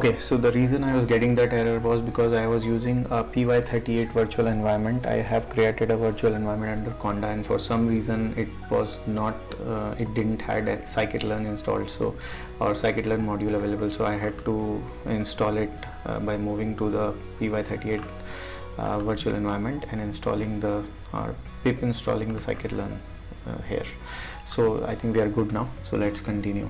Okay, so the reason I was getting that error was because I was using a py38 virtual environment. I have created a virtual environment under Conda, and for some reason it was not, it didn't had a scikit-learn installed, so or scikit-learn module available. So I had to install it by moving to the py38 virtual environment and installing the pip installing the scikit-learn here. So I think we are good now. So let's continue.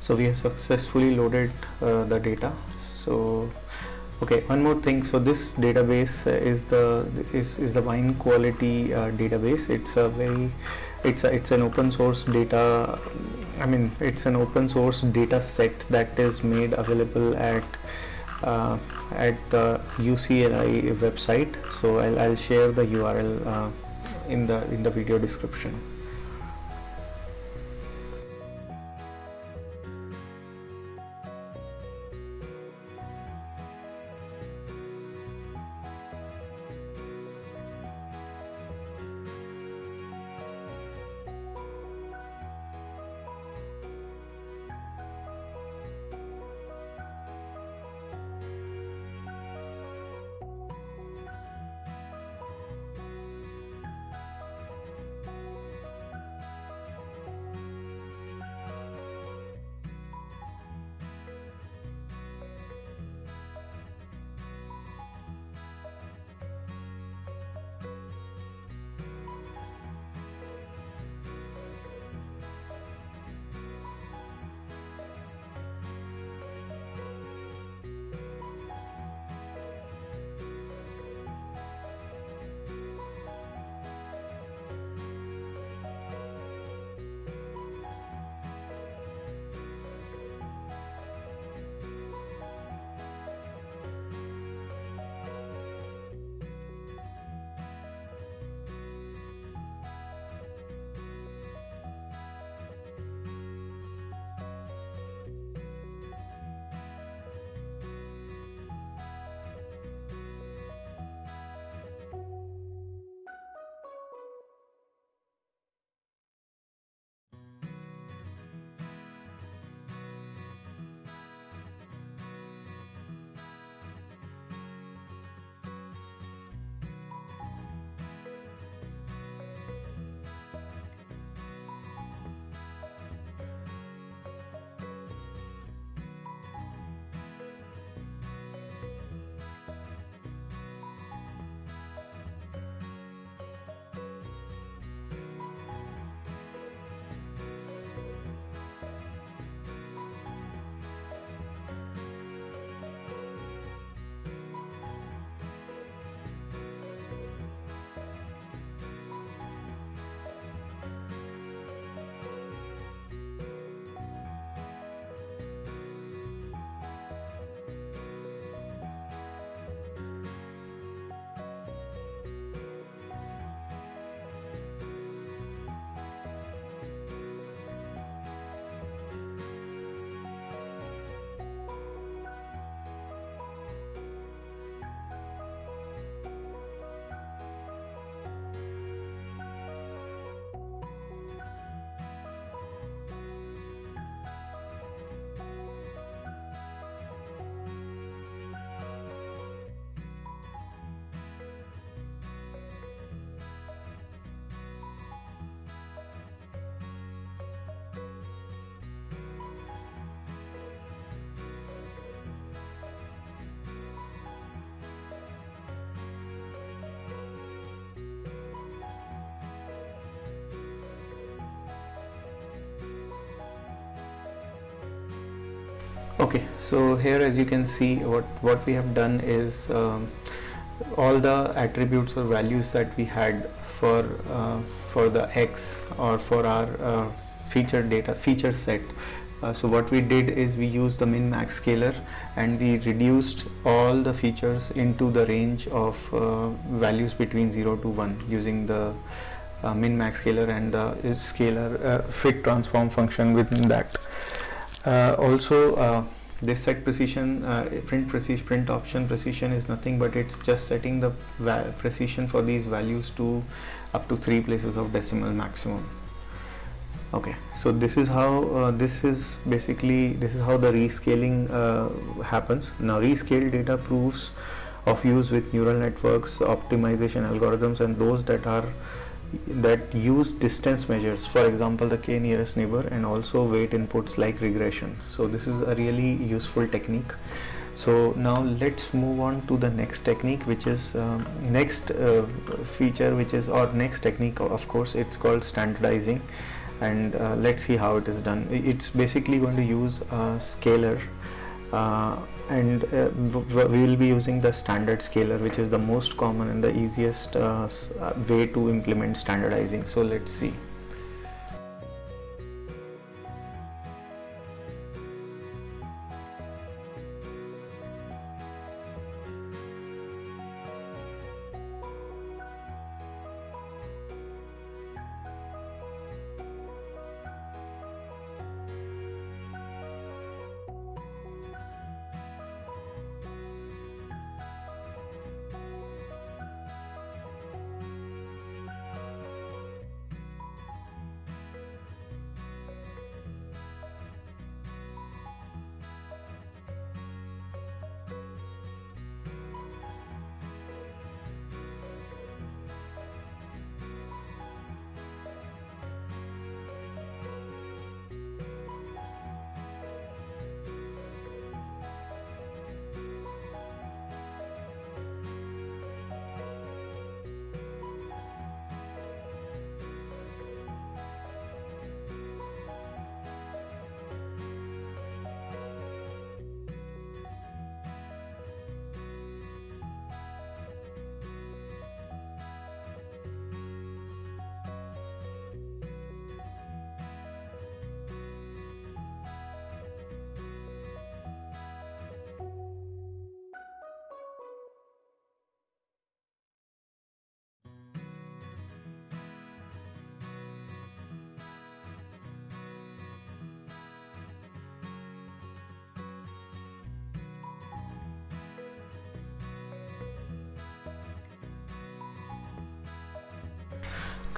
So we have successfully loaded the data. So okay, one more thing. So this database is the wine quality database. It's a very it's an open source data. I mean, it's an open source data set that is made available at the UCLI website. So I'll share the URL in the video description. Okay, so here as you can see, what we have done is all the attributes or values that we had for the X or for our feature set. So what we did is we used the min max scalar and we reduced all the features into the range of values between 0 to 1 using the min max scalar and the scalar fit transform function within that. Also, this set precision, print option precision is nothing but it's just setting the precision for these values to up to 3 places of decimal maximum. Okay, so this is how this is how the rescaling happens. Now rescaled data proofs of use with neural networks, optimization algorithms, and those that use distance measures, for example the k nearest neighbor, and also weight inputs like regression. So this is a really useful technique. So now let's move on to the next technique, which is next feature, which is or next technique, of course it's called standardizing. And let's see how it is done. It's basically going to use a scalar and we will be using the standard scalar, which is the most common and the easiest way to implement standardizing. So let's see.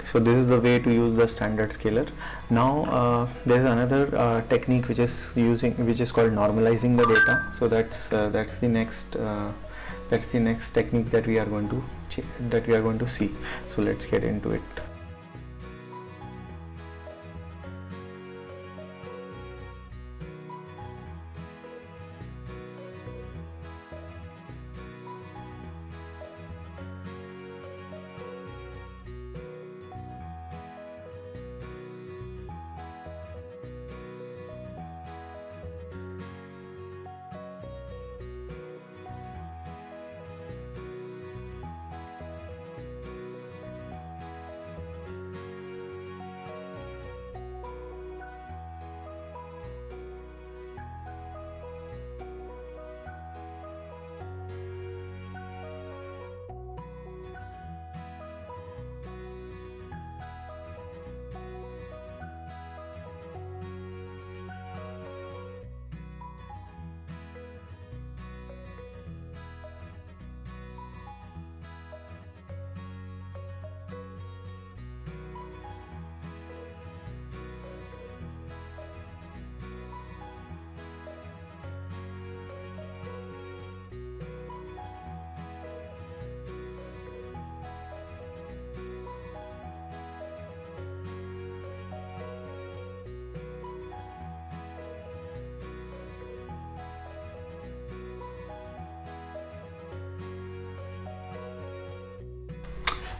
So this is the way to use the standard scalar. Now there is another technique which is called normalizing the data. So that's the next technique that we are going to see. So let's get into it.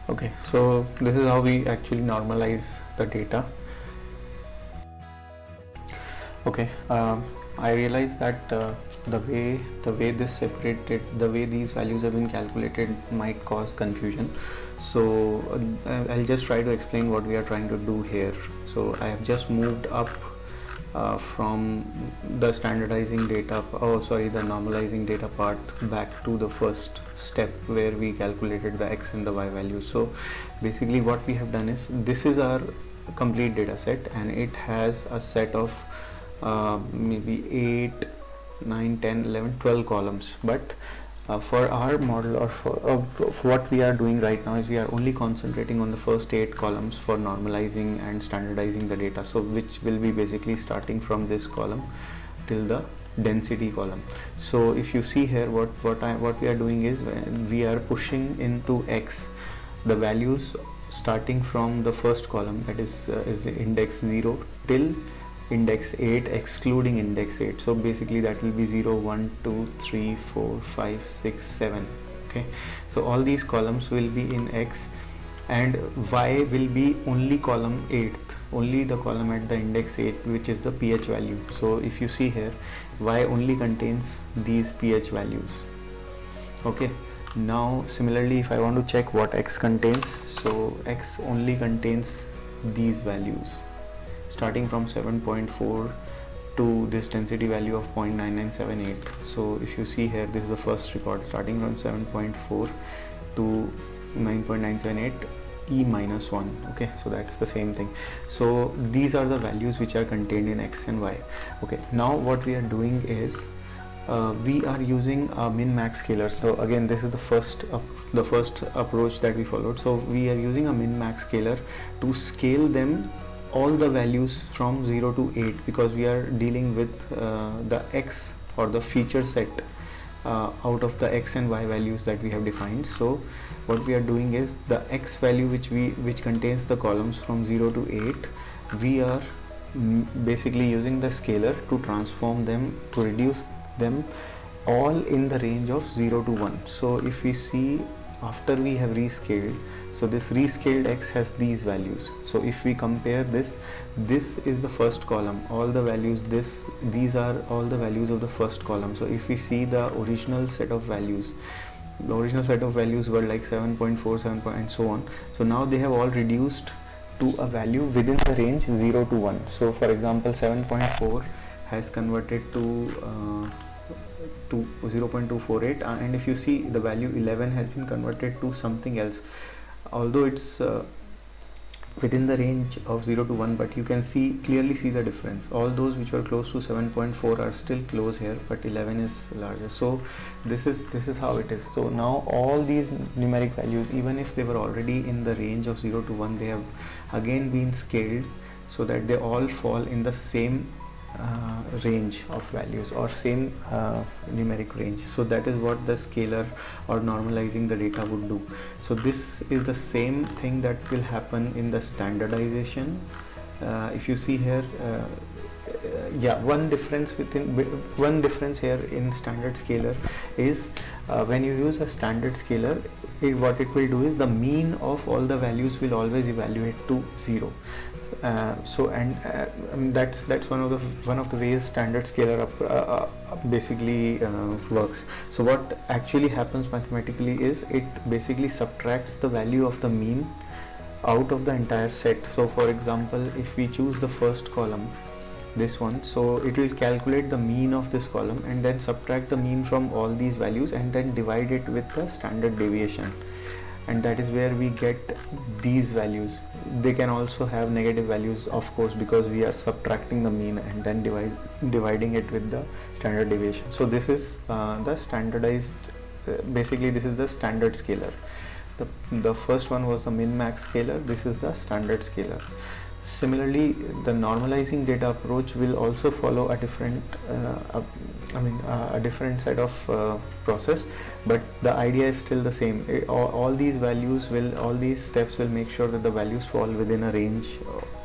Okay, so this is how we actually normalize the data. Okay, I realized that the way this separated, the way these values have been calculated might cause confusion. So I'll just try to explain what we are trying to do here. So I have just moved up from the standardizing data, the normalizing data part back to the first step where we calculated the x and the y values. So basically what we have done is, this is our complete data set, and it has a set of maybe 8, 9, 10, 11, 12 columns. But for our model, or for what we are doing right now, is we are only concentrating on the first 8 columns for normalizing and standardizing the data, so which will be basically starting from this column till the density column. So if you see here, what we are doing is, we are pushing into x the values starting from the first column, that is the index 0 till index 8, excluding index 8. So basically that will be 0, 1, 2, 3, 4, 5, 6, 7. Okay, so all these columns will be in x, and y will be only column 8th, only the column at the index 8, which is the pH value. So if you see here, y only contains these pH values. Okay, now similarly, if I want to check what x contains, so x only contains these values starting from 7.4 to this density value of 0.9978. So if you see here, this is the first record starting from 7.4 to 9.978 e minus 1. Okay, so that's the same thing. So these are the values which are contained in x and y. Okay, now what we are doing is, we are using a min-max scaler. So again, this is the first approach that we followed. So we are using a min-max scaler to scale them, all the values from 0 to 8, because we are dealing with the x, or the feature set out of the x and y values that we have defined. So what we are doing is, the x value which contains the columns from 0 to 8, we are basically using the scaler to transform them, to reduce them all in the range of 0 to 1. So if we see, after we have rescaled, so this rescaled x has these values. So if we compare this is the first column, all the values, these are all the values of the first column. So if we see the original set of values, the original set of values were like 7.4, 7 and so on. So now they have all reduced to a value within the range 0 to 1. So for example, 7.4 has converted to 0.248, and if you see, the value 11 has been converted to something else, although it's within the range of 0 to 1, but you can clearly see the difference. All those which were close to 7.4 are still close here, but 11 is larger. So this is how it is. So now all these numeric values, even if they were already in the range of 0 to 1, they have again been scaled so that they all fall in the same range of values, or same numeric range. So that is what the scaler or normalizing the data would do. So this is the same thing that will happen in the standardization. If you see here, one difference here in standard scaler is, when you use a standard scaler, what it will do is, the mean of all the values will always evaluate to 0. That's one of the ways standard scaler basically works. So what actually happens mathematically is, it basically subtracts the value of the mean out of the entire set. So for example, if we choose the first column, this one, so it will calculate the mean of this column and then subtract the mean from all these values and then divide it with the standard deviation, and that is where we get these values. They can also have negative values, of course, because we are subtracting the mean and then dividing it with the standard deviation. So this is the standardized, basically this is the standard scaler. The first one was the min-max scaler, this is the standard scaler. Similarly, the normalizing data approach will also follow a different a different set of process, but the idea is still the same. All these steps will make sure that the values fall within a range,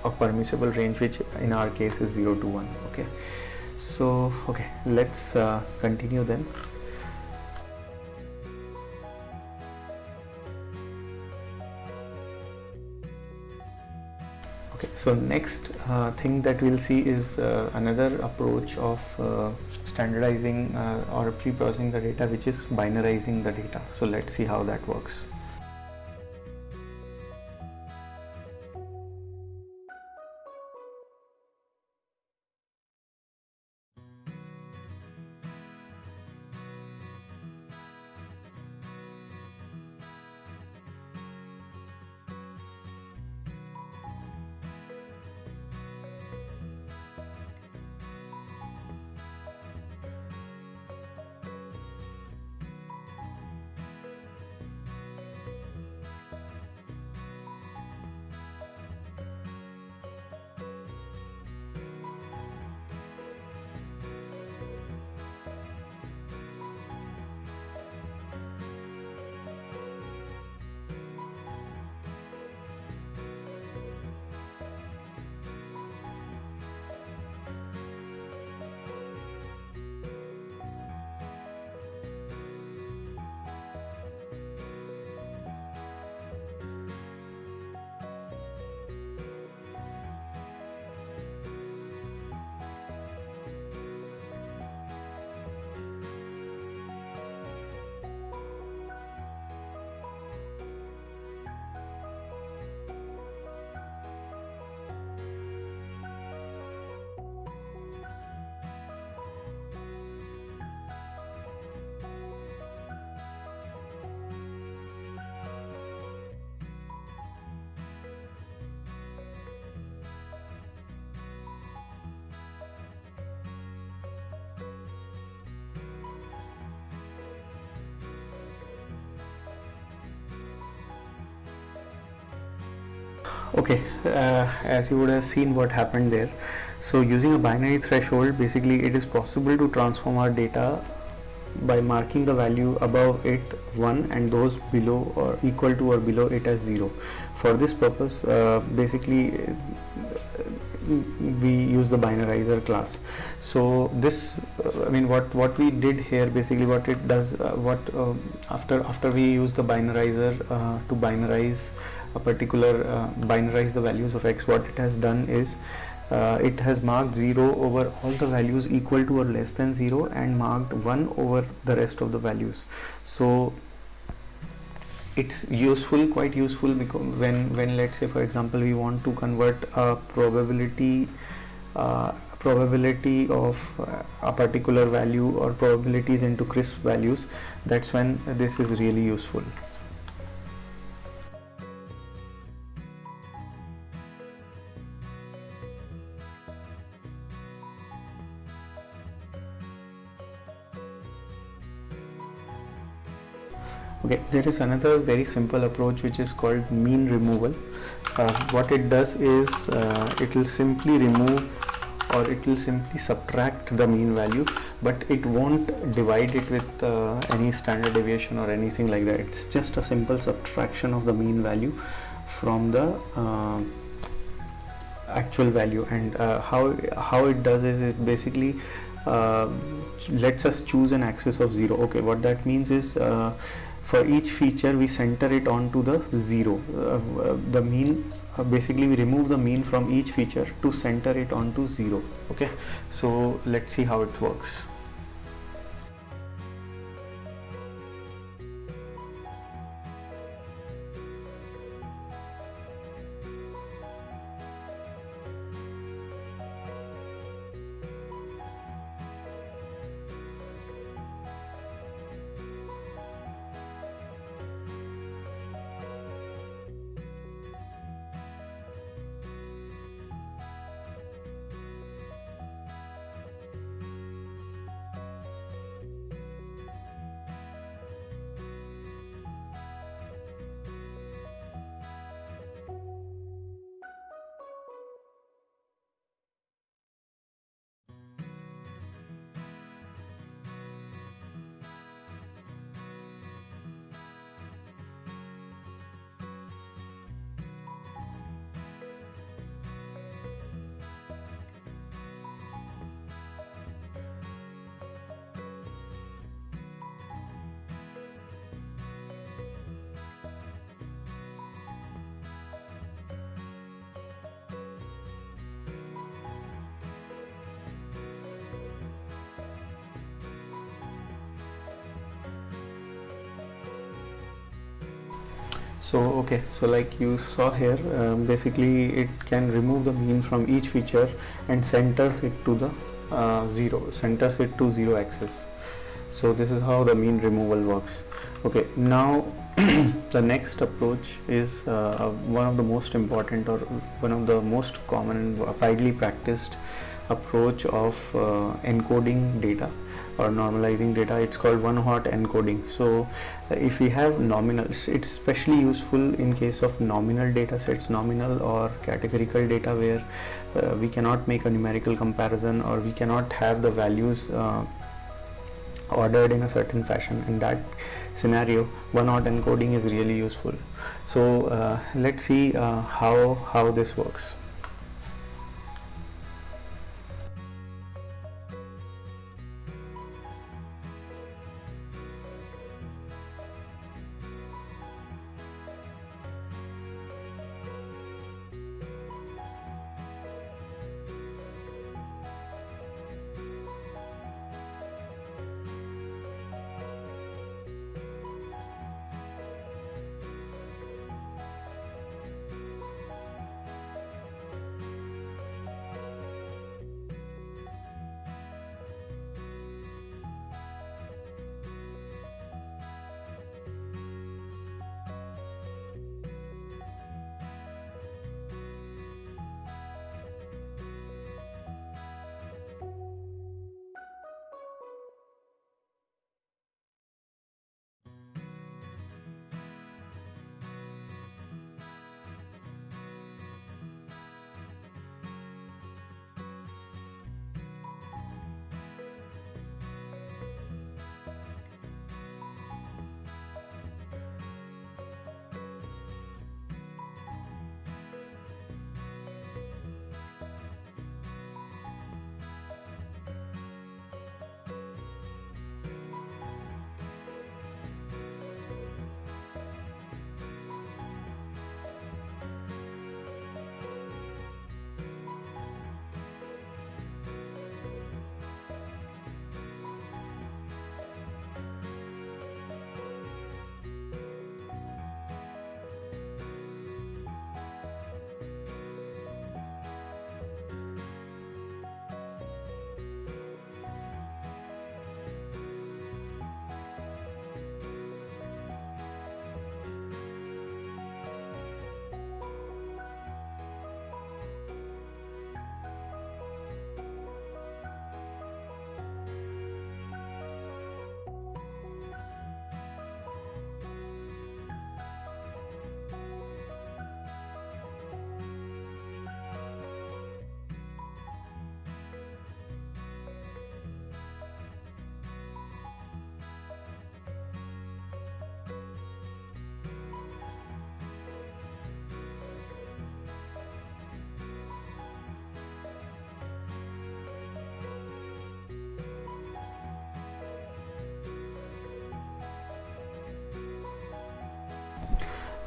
a permissible range, which in our case is 0 to 1. Okay, so let's continue then. So next thing that we'll see is another approach of standardizing or pre-processing the data, which is binarizing the data. So let's see how that works. Okay, as you would have seen what happened there. So using a binary threshold, basically it is possible to transform our data by marking the value above it 1 and those below or equal to or below it as 0. For this purpose, basically we use the binarizer class. So this what we did here, basically what it does, after we use the binarizer to binarize a particular binarize the values of x, what it has done is it has marked 0 over all the values equal to or less than 0 and marked 1 over the rest of the values. So it's useful, quite useful, because when let's say for example we want to convert a probability of a particular value or probabilities into crisp values, that's when this is really useful. Okay, there is another very simple approach which is called mean removal. What it does is it will simply remove or it will simply subtract the mean value, but it won't divide it with any standard deviation or anything like that. It's just a simple subtraction of the mean value from the actual value. And how it does is it basically lets us choose an axis of 0. Okay, what that means is for each feature we center it onto the 0. The mean, basically we remove the mean from each feature to center it onto 0. Okay, so let's see how it works. So okay, so like you saw here, basically it can remove the mean from each feature and centers it to the centers it to zero axis. So this is how the mean removal works. Okay, now the next approach is one of the most important, or one of the most common and widely practiced approach of encoding data or normalizing data. It's called one-hot encoding. So if we have nominal, it's especially useful in case of nominal data sets, nominal or categorical data, where we cannot make a numerical comparison, or we cannot have the values ordered in a certain fashion. In that scenario, one-hot encoding is really useful. So let's see how this works.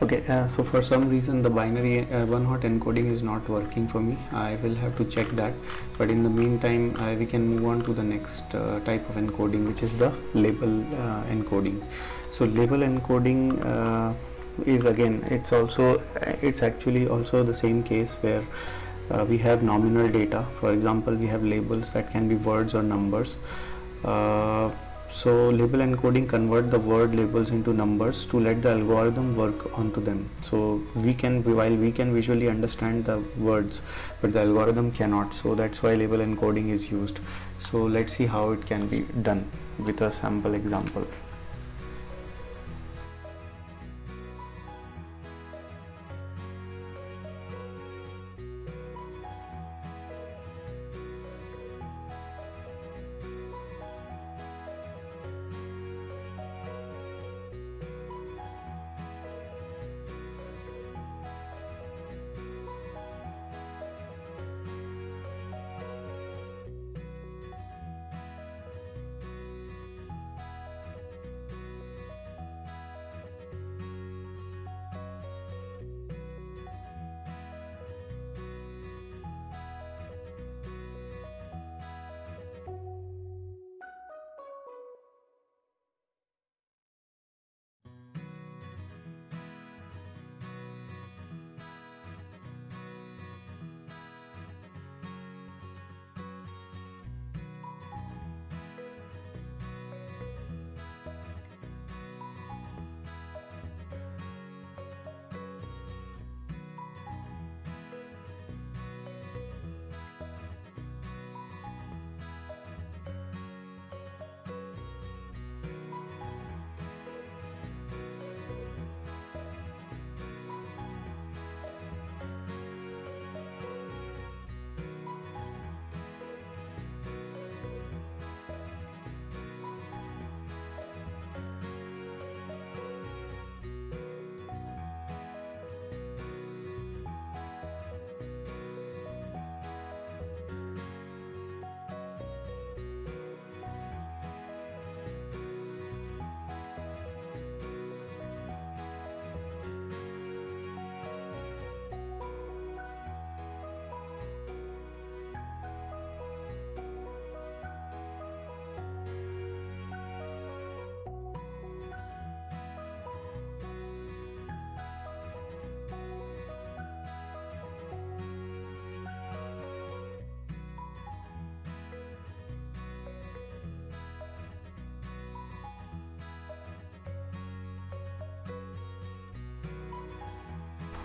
Okay, so for some reason the binary one-hot encoding is not working for me. I will have to check that, but in the meantime we can move on to the next type of encoding, which is the label encoding. So label encoding is again, it's actually also the same case where we have nominal data. For example, we have labels that can be words or numbers. So label encoding convert the word labels into numbers to let the algorithm work onto them. So while we can visually understand the words, but the algorithm cannot. So that's why label encoding is used. So let's see how it can be done with a sample example.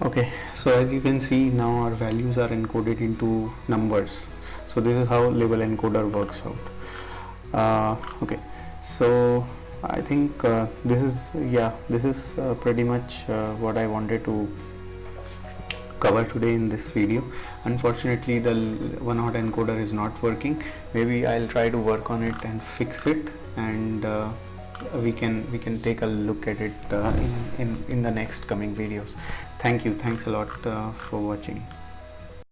Okay, so as you can see, now our values are encoded into numbers. So this is how label encoder works out. Okay, so I think this is pretty much what I wanted to cover today in this video. Unfortunately, the one hot encoder is not working. Maybe I'll try to work on it and fix it, and we can take a look at it in the next coming videos. Thanks a lot for watching.